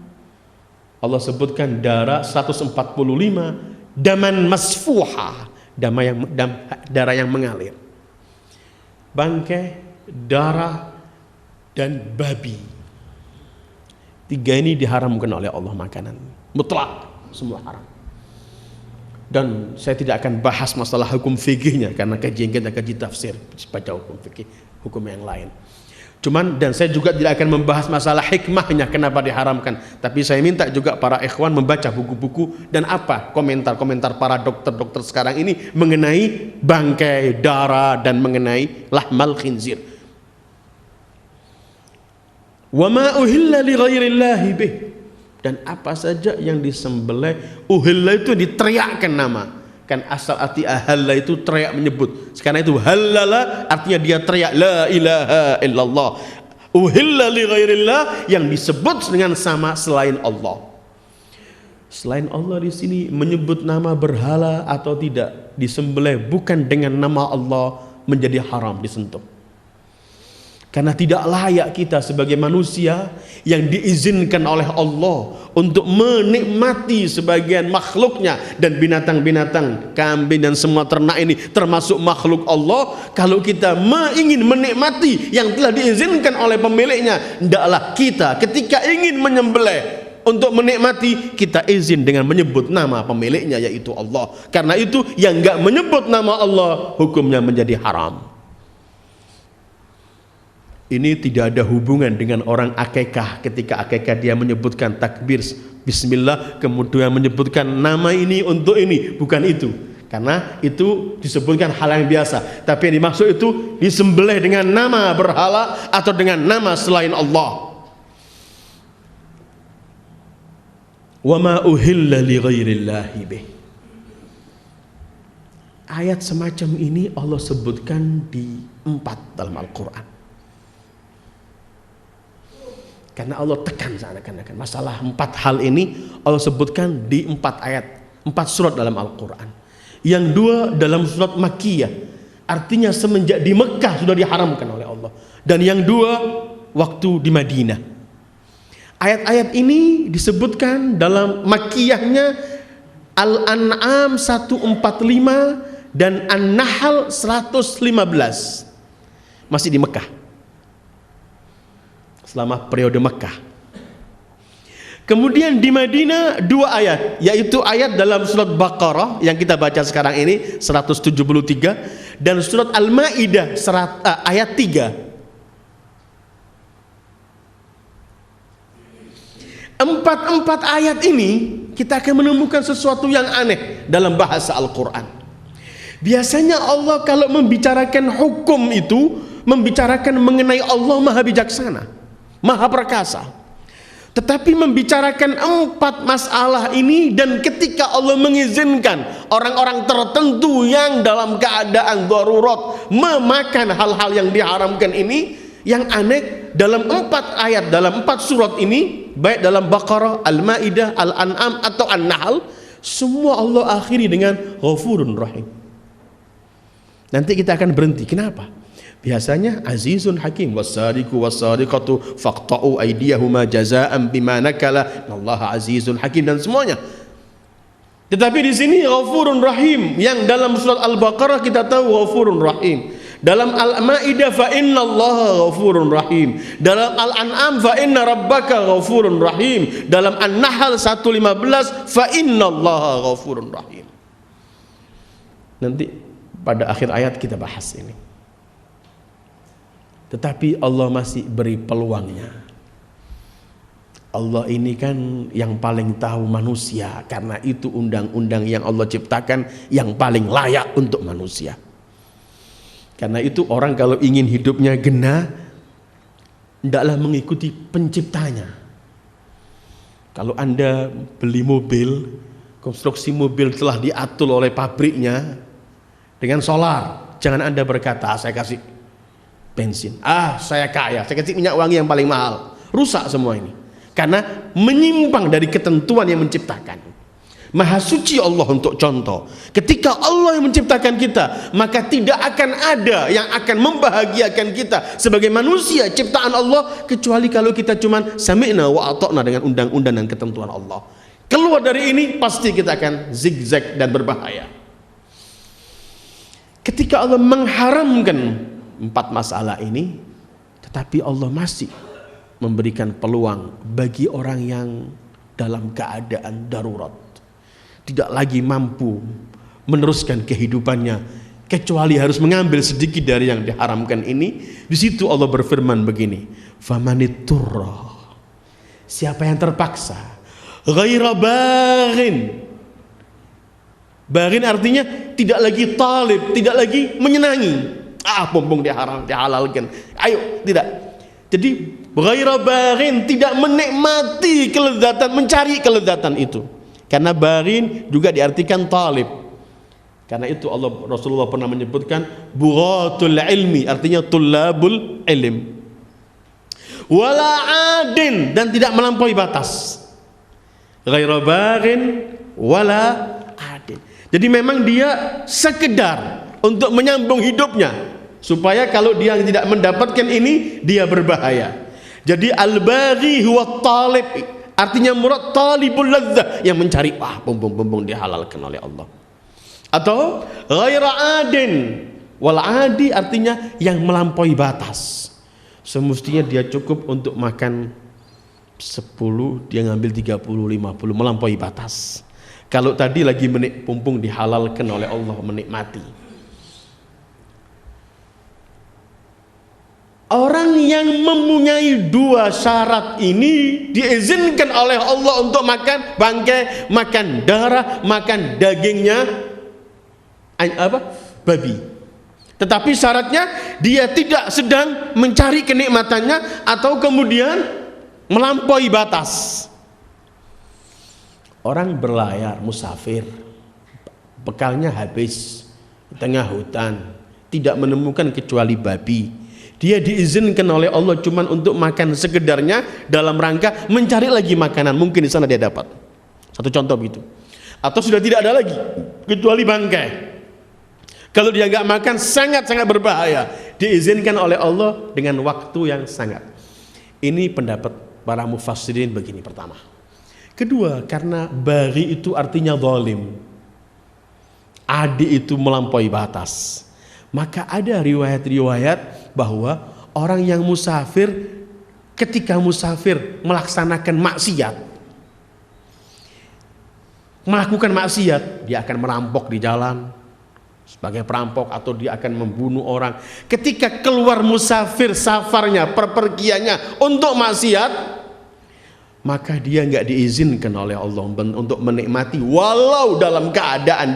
Allah sebutkan darah 145, daman masfuha, darah yang mengalir. Bangkai, darah, dan babi. 3 ini diharamkan oleh Allah makanan. Mutlak, semua haram. Dan saya tidak akan bahas masalah hukum fikihnya karena kajian kita kaji tafsir, baca hukum fikih, hukum yang lain. Dan saya juga tidak akan membahas masalah hikmahnya kenapa diharamkan. Tapi saya minta juga para ikhwan membaca buku-buku dan apa komentar-komentar para dokter-dokter sekarang ini mengenai bangkai, darah, dan mengenai lahmal khinzir. Wa ma uhilla li ghairillahi bih. Dan apa saja yang disembelih, uhilla itu diteriakkan nama. Kan asal arti ahalla itu teriak menyebut. Sekarang itu halala artinya dia teriak la ilaha illallah. Uhilla li ghairillah yang disebut dengan sama selain Allah. Selain Allah di sini menyebut nama berhala atau tidak disembelih bukan dengan nama Allah menjadi haram disentuh. Karena tidak layak kita sebagai manusia yang diizinkan oleh Allah untuk menikmati sebagian makhluknya dan binatang-binatang, kambing dan semua ternak ini termasuk makhluk Allah. Kalau kita ingin menikmati yang telah diizinkan oleh pemiliknya, hendaklah kita ketika ingin menyembelih untuk menikmati kita izin dengan menyebut nama pemiliknya yaitu Allah. Karena itu yang enggak menyebut nama Allah hukumnya menjadi haram. Ini tidak ada hubungan dengan orang akikah. Ketika akikah dia menyebutkan takbir bismillah kemudian menyebutkan nama ini untuk ini, bukan itu. Karena itu disebutkan hal yang biasa. Tapi yang dimaksud itu disembelih dengan nama berhala atau dengan nama selain Allah. Wa ma uhilla li ghairillahi bih. Ayat semacam ini Allah sebutkan di 4 dalam Al-Quran. Karena Allah tekan seakan-akan masalah 4 hal ini Allah sebutkan di 4 ayat, 4 surat dalam Al-Quran. Yang 2 dalam surat Makkiyah, artinya semenjak di Mekah sudah diharamkan oleh Allah. Dan yang 2 waktu di Madinah. Ayat-ayat ini disebutkan dalam Makkiyahnya Al-An'am 145 dan An-Nahl 115. Masih di Mekah. Selama periode Mekah. Kemudian di Madinah 2 ayat, yaitu ayat dalam surat Baqarah yang kita baca sekarang ini 173 dan surat Al-Maidah ayat 3. 4 ayat ini kita akan menemukan sesuatu yang aneh dalam bahasa Al-Quran. Biasanya Allah kalau membicarakan hukum itu membicarakan mengenai Allah maha bijaksana, maha perkasa. Tetapi membicarakan 4 masalah ini dan ketika Allah mengizinkan orang-orang tertentu yang dalam keadaan darurat memakan hal-hal yang diharamkan ini, yang aneh dalam 4 ayat dalam 4 surat ini, baik dalam Baqarah, Al-Maidah, Al-An'am atau An-Nahl, semua Allah akhiri dengan Ghafurun Rahim. Nanti kita akan berhenti. Kenapa? Biasanya azizun hakim, wasariqu wasariqatu faqta'u aydiyahuma jazaa'an bima nakala, Allah azizun hakim dan semuanya. Tetapi di sini Ghafurun Rahim, yang dalam surat Al-Baqarah kita tahu Ghafurun Rahim. Dalam Al-Maidah fa innallaha Ghafurun Rahim. Dalam Al-An'am fa inna rabbaka Ghafurun Rahim. Dalam An-Nahl 115 fa innallaha Ghafurun Rahim. Nanti pada akhir ayat kita bahas ini. Tetapi Allah masih beri peluangnya. Allah ini kan yang paling tahu manusia. Karena itu undang-undang yang Allah ciptakan yang paling layak untuk manusia. Karena itu orang kalau ingin hidupnya genah, hendaklah mengikuti penciptanya. Kalau Anda beli mobil, konstruksi mobil telah diatur oleh pabriknya dengan solar. Jangan Anda berkata, saya kasih bensin, saya kaya, saya kasih minyak wangi yang paling mahal. rusak semua ini. Karena menyimpang dari ketentuan yang menciptakan. Maha suci Allah untuk contoh. Ketika Allah yang menciptakan kita, maka tidak akan ada yang akan membahagiakan kita sebagai manusia ciptaan Allah kecuali kalau kita cuma sami'na wa ata'na dengan undang-undang dan ketentuan Allah. Keluar dari ini pasti kita akan zigzag dan berbahaya. Ketika Allah mengharamkan 4 masalah ini, tetapi Allah masih memberikan peluang bagi orang yang dalam keadaan darurat, tidak lagi mampu meneruskan kehidupannya kecuali harus mengambil sedikit dari yang diharamkan ini. Di situ Allah berfirman begini, famanitturra, siapa yang terpaksa, ghaira baghin. Baghin artinya tidak lagi talib, tidak lagi menyenangi. Mumpung dihalalkan, ayo, tidak. Jadi ghaira baghin, tidak menikmati kelezatan, mencari kelezatan itu. Karena barin juga diartikan talib. Karena itu Rasulullah pernah menyebutkan bughatul ilmi, artinya tullabul ilm. Wala adin, dan tidak melampaui batas. Ghaira barin wala adin. Jadi memang dia sekedar untuk menyambung hidupnya, supaya kalau dia tidak mendapatkan ini dia berbahaya. Jadi al-baghi huwa talib, artinya murad talibul ladzah, yang mencari bumbung dihalalkan oleh Allah. Atau ghaira adin wal adi, artinya yang melampaui batas. Semestinya dia cukup untuk makan 10, dia ngambil 30, 50, melampaui batas. Kalau tadi lagi mumpung dihalalkan oleh Allah, menikmati. Orang yang mempunyai 2 syarat ini diizinkan oleh Allah untuk makan bangkai, makan darah, makan dagingnya babi. Tetapi syaratnya dia tidak sedang mencari kenikmatannya atau kemudian melampaui batas. Orang berlayar, musafir, bekalnya habis di tengah hutan, tidak menemukan kecuali babi. Dia diizinkan oleh Allah cuman untuk makan sekedarnya dalam rangka mencari lagi makanan, mungkin di sana dia dapat. Satu contoh begitu. Atau sudah tidak ada lagi kecuali bangkai. Kalau dia nggak makan sangat-sangat berbahaya. Diizinkan oleh Allah dengan waktu yang sangat. Ini pendapat para mufassirin begini pertama. Kedua, karena bari itu artinya zalim. Adi itu melampaui batas. Maka ada riwayat-riwayat bahwa orang yang musafir, ketika musafir melaksanakan maksiat, melakukan maksiat, dia akan merampok di jalan sebagai perampok, atau dia akan membunuh orang. Ketika keluar musafir, safarnya, perpergiannya untuk maksiat, maka dia nggak diizinkan oleh Allah untuk menikmati, walau dalam keadaan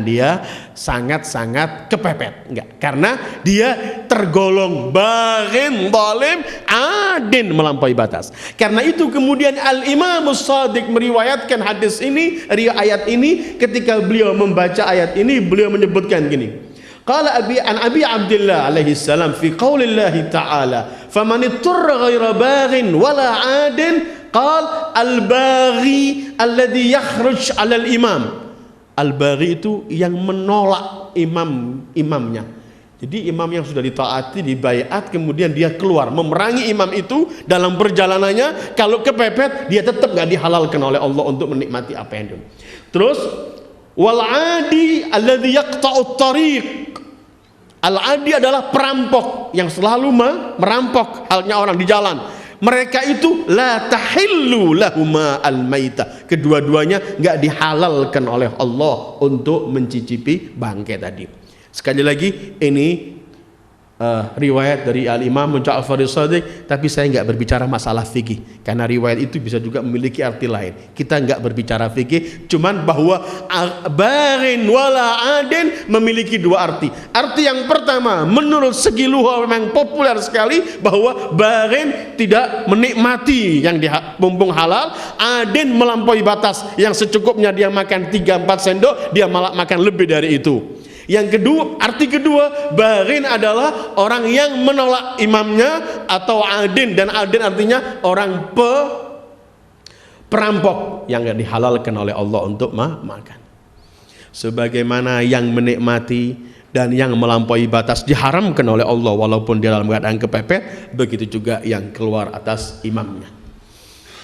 dia sangat-sangat kepepet. Enggak, karena dia tergolong baghin, zalim, adin, melampaui batas. Karena itu kemudian Al-Imam Shadiq meriwayatkan hadis ini, ayat ini, ketika beliau membaca ayat ini, beliau menyebutkan gini. Qala Abi Abdullah alaihi salam fi qaulillahi ta'ala, faman ittara ghaira baghin wala adin, qala al-baghi alladhi yakhruj 'ala al-imam. Al-baghi itu yang menolak imamnya. Jadi imam yang sudah ditaati, dibaiat, kemudian dia keluar memerangi imam itu dalam perjalanannya, kalau kepepet dia tetap nggak dihalalkan oleh Allah untuk menikmati apa yang dia. Terus wal adi alladhi yaqta'ut tariq. Al adi adalah perampok yang selalu merampok, halnya orang di jalan. Mereka itu la tahillu lahuma al-maita. Kedua-duanya enggak dihalalkan oleh Allah untuk mencicipi bangkai tadi. Sekali lagi ini riwayat dari Al-Imam Ja'far Shadiq, tapi saya enggak berbicara masalah fikih karena riwayat itu bisa juga memiliki arti lain. Kita enggak berbicara fikih, cuman bahwa barin wala adin memiliki 2 arti. Arti yang pertama, menurut segi lughah memang populer sekali bahwa barin tidak menikmati yang mumpung halal, adin melampaui batas, yang secukupnya dia makan 3-4 sendok, dia malah makan lebih dari itu. Yang kedua, arti kedua, baghin adalah orang yang menolak imamnya atau adin, dan adin artinya orang perampok yang tidak dihalalkan oleh Allah untuk makan. Sebagaimana yang menikmati dan yang melampaui batas diharamkan oleh Allah walaupun dia dalam keadaan kepepet, begitu juga yang keluar atas imamnya.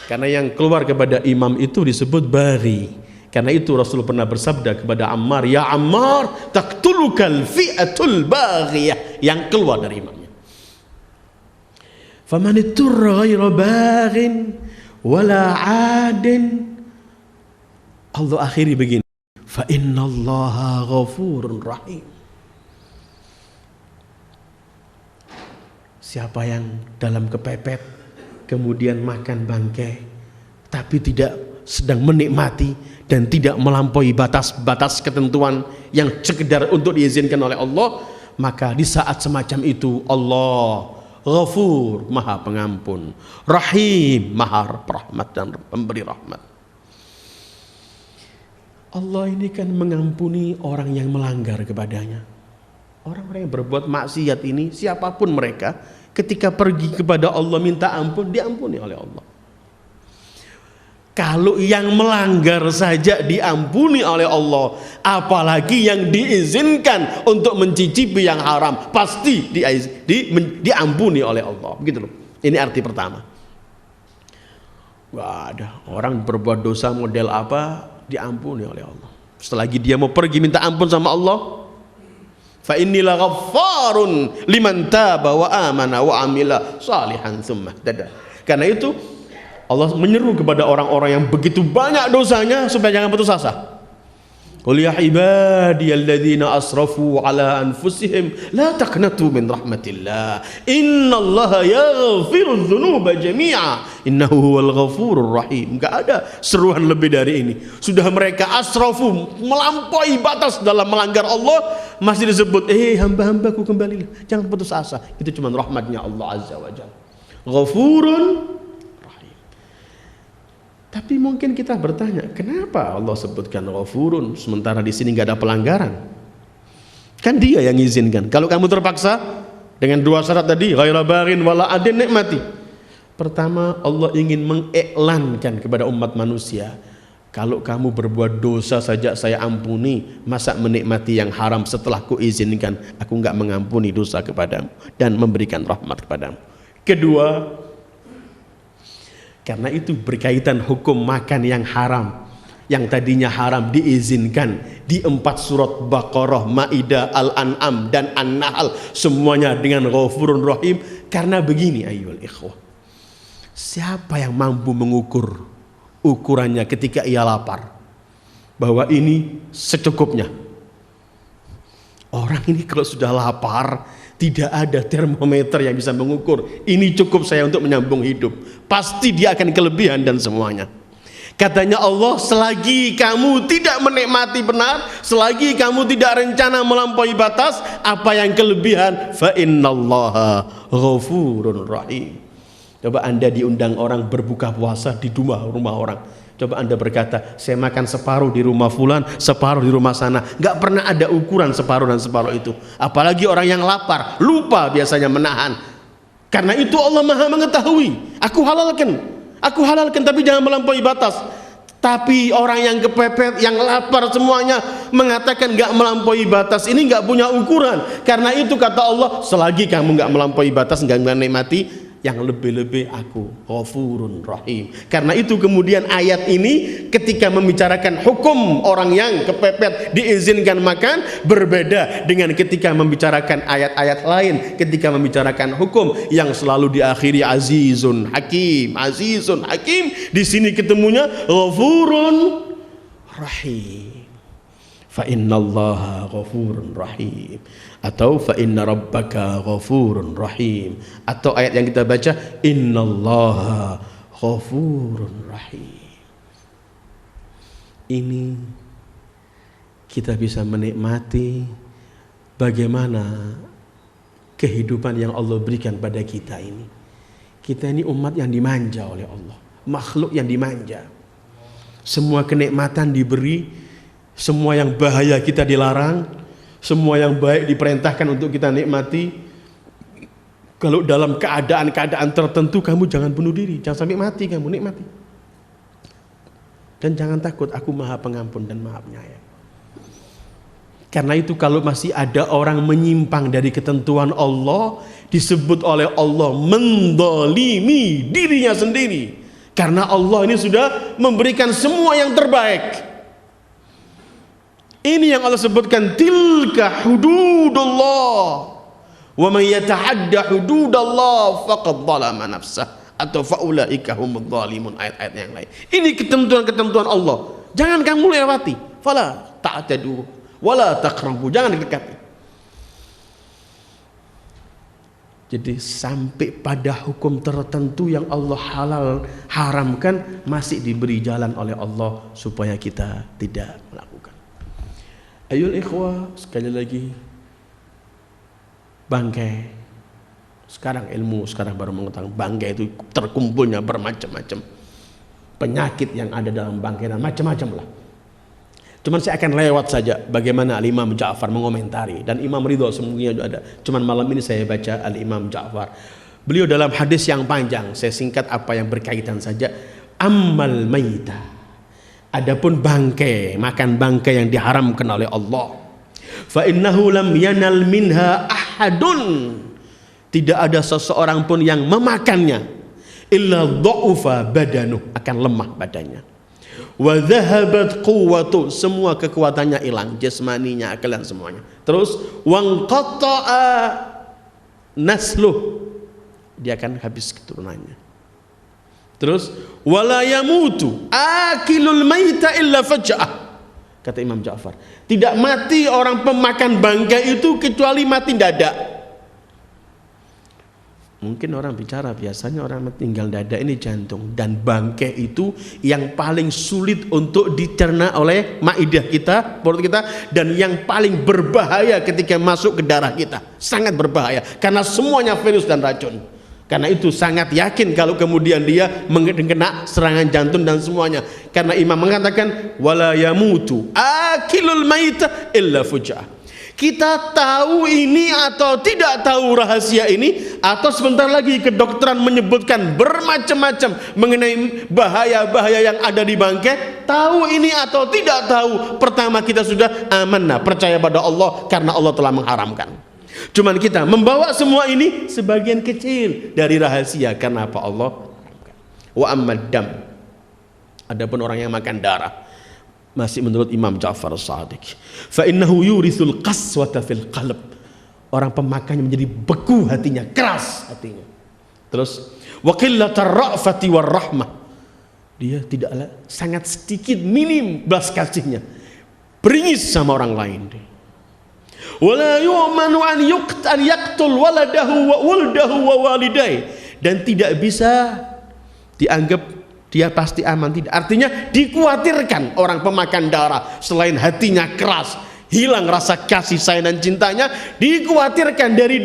Karena yang keluar kepada imam itu disebut baghi. Karena itu Rasul pernah bersabda kepada Ammar, ya Ammar, taqtulukal fi'atul baghiyah, yang keluar dari imamnya. Faman iturra ghaira baghin wala 'adin. Allah akhiri begini, fa innallaha ghafurur rahim. Siapa yang dalam kepepet kemudian makan bangkai tapi tidak sedang menikmati dan tidak melampaui batas-batas ketentuan yang sekedar untuk diizinkan oleh Allah, maka di saat semacam itu Allah Ghafur, Maha Pengampun, Rahim, Maha Rahmat dan Pemberi Rahmat. Allah ini kan mengampuni orang yang melanggar kepadanya. Orang-orang yang berbuat maksiat ini, siapapun mereka, ketika pergi kepada Allah minta ampun, diampuni oleh Allah. Kalau yang melanggar saja diampuni oleh Allah, apalagi yang diizinkan untuk mencicipi yang haram, pasti diampuni oleh Allah. Begitu loh. Ini arti pertama. Gak ada orang berbuat dosa model apa diampuni oleh Allah. Selagi dia mau pergi minta ampun sama Allah, fa innilah ghaffarun liman taba wa amana wa amila salihan tsumma tada. Karena itu Allah menyeru kepada orang-orang yang begitu banyak dosanya supaya jangan putus asa. Qul ya ibadiyalladzina asrafu ala anfusihim la taqnatu min rahmatillah innallaha yaghfirudz dzunuba jami'a innahu huwal ghafurur rahim. Enggak ada seruan lebih dari ini. Sudah mereka asrafu, melampaui batas dalam melanggar Allah, masih disebut hamba-hambaku kembalilah, jangan putus asa. Itu cuma rahmatnya Allah azza wa jalla. Ghafurun. Tapi mungkin kita bertanya, kenapa Allah sebutkan Ghafurun sementara di sini nggak ada pelanggaran? Kan Dia yang izinkan. Kalau kamu terpaksa dengan dua syarat tadi, ghaira baghin wala adin, nikmati. Pertama, Allah ingin mengiklankan kepada umat manusia, kalau kamu berbuat dosa saja saya ampuni, masa menikmati yang haram setelah kuizinkan? Aku nggak mengampuni dosa kepadamu dan memberikan rahmat kepadamu. Kedua, karena itu berkaitan hukum makan yang haram, yang tadinya haram diizinkan di 4 surat Baqarah, Maidah, Al-An'am dan An-Nahl, semuanya dengan Ghafurun Rahim. Karena begini ayyuhal ikhwah, siapa yang mampu mengukur ukurannya ketika ia lapar, bahwa ini secukupnya? Orang ini kalau sudah lapar, tidak ada termometer yang bisa mengukur ini cukup saya untuk menyambung hidup. Pasti dia akan kelebihan dan semuanya. Katanya Allah, selagi kamu tidak menikmati benar, selagi kamu tidak rencana melampaui batas, apa yang kelebihan? Fa innallaha ghafurun rahim. Coba Anda diundang orang berbuka puasa di rumah orang. Coba Anda berkata, saya makan separuh di rumah fulan, separuh di rumah sana. Gak pernah ada ukuran separuh dan separuh itu. Apalagi orang yang lapar, lupa biasanya menahan. Karena itu Allah Maha mengetahui. Aku halalkan tapi jangan melampaui batas. Tapi orang yang kepepet, yang lapar semuanya mengatakan gak melampaui batas, ini gak punya ukuran. Karena itu kata Allah, selagi kamu gak melampaui batas, gak menikmati, yang lebih-lebih aku Ghafurun Rahim. Karena itu kemudian ayat ini ketika membicarakan hukum orang yang kepepet diizinkan makan, berbeda dengan ketika membicarakan ayat-ayat lain, ketika membicarakan hukum yang selalu diakhiri Azizun Hakim. Azizun Hakim, di sini ketemunya Ghafurun Rahim. Fa innallaha ghafurun rahim, atau fa inna rabbaka ghafurun rahim, atau ayat yang kita baca innallaha ghafurun rahim. Ini kita bisa menikmati bagaimana kehidupan yang Allah berikan pada kita ini. Kita ini umat yang dimanja oleh Allah, makhluk yang dimanja. Semua kenikmatan diberi, semua yang bahaya kita dilarang, Semua yang baik diperintahkan untuk kita nikmati. Kalau dalam keadaan-keadaan tertentu kamu jangan bunuh diri, jangan sampai mati, kamu nikmati. Dan jangan takut, aku Maha Pengampun dan Maha Penyayang. Karena itu kalau masih ada orang menyimpang dari ketentuan Allah, disebut oleh Allah mendolimi dirinya sendiri. Karena Allah ini sudah memberikan semua yang terbaik. Ini yang Allah sebutkan, tilka hududullah wa man yata'adda hududallah faqad zalama nafsah, atau faulaika humudz zalimun, ayat-ayat yang lain. Ini ketentuan-ketentuan Allah, jangan kamu lewati. Fala ta'tadu wala taqrabu, jangan dekati. Jadi sampai pada hukum tertentu yang Allah haramkan masih diberi jalan oleh Allah supaya kita tidak melakukan. Ayol ikhwah, sekali lagi, bangkai. Sekarang ilmu sekarang baru mengetahui bangkai itu terkumpulnya bermacam-macam penyakit yang ada dalam bangkai dan macam-macam lah. Cuman saya akan lewat saja bagaimana Al-Imam Ja'far mengomentari, dan Imam Ridho semuanya juga ada. Cuman malam ini saya baca Al-Imam Ja'far. Beliau dalam hadis yang panjang, saya singkat apa yang berkaitan saja. Ammal maita, adapun bangkai, makan bangkai yang diharamkan oleh Allah, fa innahu lam yanal minha ahadun, tidak ada seseorang pun yang memakannya, illa dha'ufa badanuh, akan lemah badannya, wa dhahabat quwwatu, semua kekuatannya hilang, jasmaninya, akalan semuanya. Terus wanqata'a nasluh, dia akan habis keturunannya. Terus wala yamutu akilul maita illa faja'ah, kata Imam Ja'far, tidak mati orang pemakan bangkai itu kecuali mati dadak. Mungkin orang bicara biasanya orang tinggal dada ini jantung, dan bangkai itu yang paling sulit untuk dicerna oleh maidah kita, perut kita, dan yang paling berbahaya ketika masuk ke darah kita, sangat berbahaya karena semuanya virus dan racun. Karena itu sangat yakin kalau kemudian dia kena serangan jantung dan semuanya. Karena Imam mengatakan wala yamutu akilul maita illa fuja'ah. Kita tahu ini atau tidak tahu rahasia ini, atau sebentar lagi kedokteran menyebutkan bermacam-macam mengenai bahaya-bahaya yang ada di bangkai, tahu ini atau tidak tahu, pertama kita sudah amanah, percaya pada Allah karena Allah telah mengharamkan. Cuman kita membawa semua ini sebagian kecil dari rahasia karena apa Allah haramkan. Wa ammad dam, adapun orang yang makan darah, masih menurut Imam Ja'far as-Sadiq, fa innahu yurithul qaswata fil qalb, orang pemakannya menjadi beku hatinya, keras hatinya. Terus wa qillatar ra'fati war rahmah, dia tidaklah, sangat sedikit, minim belas kasihnya, beringis sama orang lain. Wala yu'manu an yaqtul waladahu wa wuldahu wa walidayh, dan tidak bisa dianggap dia pasti aman, tidak. Artinya dikhawatirkan orang pemakan darah, selain hatinya keras, hilang rasa kasih sayang dan cintanya, dikhawatirkan dari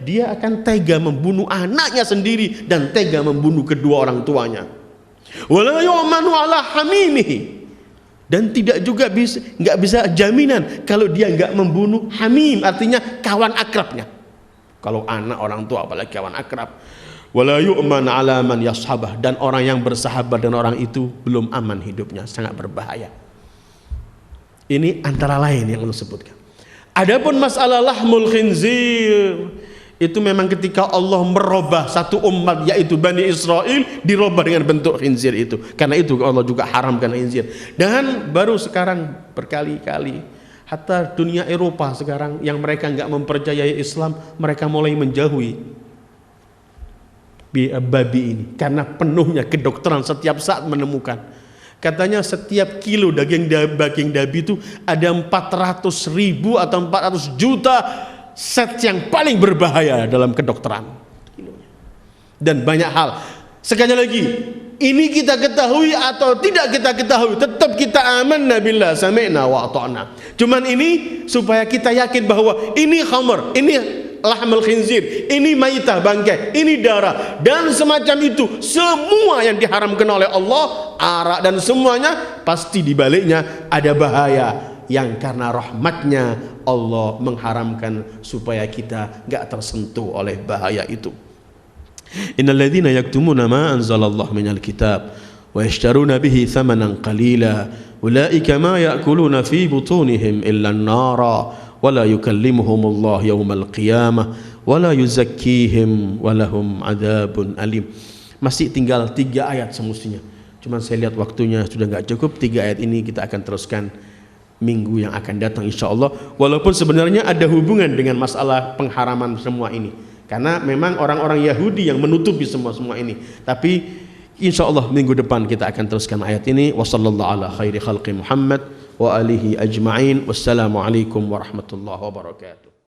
dia akan tega membunuh anaknya sendiri dan tega membunuh kedua orang tuanya. Wala yu'manu ala hamimihi, dan tidak juga nggak bisa jaminan kalau dia nggak membunuh hamim, artinya kawan akrabnya. Kalau anak orang tua apalagi kawan akrab. Wala yu'man ala man yashabah, dan orang yang bersahabat dengan orang itu belum aman hidupnya, sangat berbahaya. Ini antara lain yang Allah sebutkan. Adapun masalah lahmul khinzir, itu memang ketika Allah merubah satu umat yaitu Bani Israel, dirubah dengan bentuk khinzir itu. Karena itu Allah juga haramkan khinzir. Dan baru sekarang berkali-kali, hatta dunia Eropa sekarang yang mereka nggak mempercayai Islam, mereka mulai menjauhi babi ini karena penuhnya kedokteran setiap saat menemukan. Katanya setiap kilo daging babi itu ada 400.000 atau 400 juta set yang paling berbahaya dalam kedokteran. Dan banyak hal. Sekali lagi, ini kita ketahui atau tidak kita ketahui, tetap kita amanna billah, sami'na wa ata'na. Cuman ini supaya kita yakin bahwa ini khamr, ini lahmul khinzir, ini maitah bangkai, ini darah dan semacam itu, semua yang diharamkan oleh Allah, arak dan semuanya, pasti di baliknya ada bahaya yang karena rahmatnya Allah mengharamkan supaya kita gak tersentuh oleh bahaya itu. Innal ladzina yaktumuna ma anzalallahu minal kitab wa yashtaruna bihi thamanan qalila ulaika ma ya'kuluna fi butunihim illa an-nara wa la yukallimuhumullahu yawmal qiyamah wa la yuzakkihim wa lahum adzabun alim. Masih tinggal 3 ayat semestinya. Cuman saya lihat waktunya sudah enggak cukup. 3 ayat ini kita akan teruskan minggu yang akan datang insyaallah. Walaupun sebenarnya ada hubungan dengan masalah pengharaman semua ini. Karena memang orang-orang Yahudi yang menutupi semua ini. Tapi insyaallah minggu depan kita akan teruskan ayat ini. Wassallallahu ala khairi khalqi Muhammad wa alihi ajma'in. Wassalamualaikum warahmatullahi wabarakatuh.